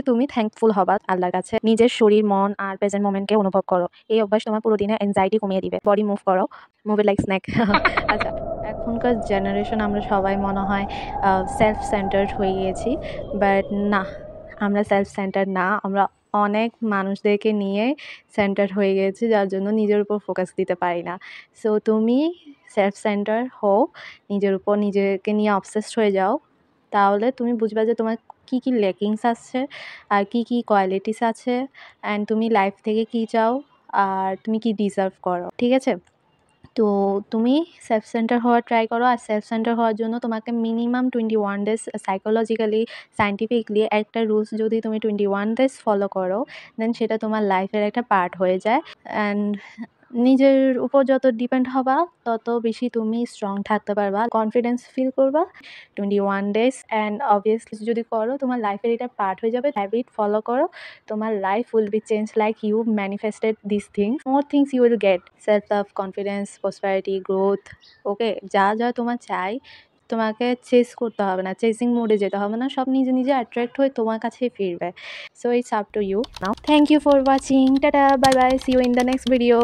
তুমি থ্যাঙ্কফুল হবা আল্লাহর কাছে। নিজের শরীর, মন আর প্রেজেন্ট মোমেন্টকে অনুভব করো। এই অভ্যাস তোমার পুরো দিনের অ্যাংজাইটি কমিয়ে দিবে। বডি মুভ করো, মুভ ইট লাইক স্ন্যাক। আচ্ছা, এখনকার জেনারেশন আমরা সবাই মনে হয় সেলফ সেন্টার্ড হয়ে গিয়েছি, বাট না, আমরা সেলফ সেন্টার্ড না। আমরা অনেক মানুষদেরকে নিয়ে সেন্টার্ড হয়ে গেছি, যার জন্য নিজের উপর ফোকাস দিতে পারি না। সো তুমি সেলফ সেন্টার হও, নিজের উপর নিজেকে নিয়ে অবসেসড হয়ে যাও, তাহলে তুমি বুঝবা যে তোমার কী কী ল্যাকিংস আছে আর কী কী কোয়ালিটিস আছে, অ্যান্ড তুমি লাইফ থেকে কী চাও আর তুমি কি ডিজার্ভ করো। ঠিক আছে? তো তুমি সেলফ সেন্টার হওয়ার ট্রাই করো। আর সেলফ সেন্টার হওয়ার জন্য তোমাকে মিনিমাম 21 ডেজ সাইকোলজিক্যালি, সায়েন্টিফিকলি একটা রুলস যদি তুমি 21 ডেজ ফলো করো, দেন সেটা তোমার লাইফের একটা পার্ট হয়ে যায়। অ্যান্ড নিজের উপর যত ডিপেন্ড হবা, তত বেশি তুমি স্ট্রং থাকতে পারবা, কনফিডেন্স ফিল করবা। 21 ডেজ অ্যান্ড অবভিয়াসলি যদি করো, তোমার লাইফের এটা পার্ট হয়ে যাবে। হ্যাবিট ফলো করো, তোমার life will be change like you manifested this things. More things you will get: self love, confidence, prosperity, growth. Okay, যা যা তোমার চাই, তোমাকে চেস করতে হবে না, চেসিং মোডে যেতে হবে না, সব নিজে নিজে অ্যাট্রাক্ট হয়ে তোমার কাছেই ফিরবে। So it's up to you now. Thank you for watching. Tata, bye bye, see you in the next video.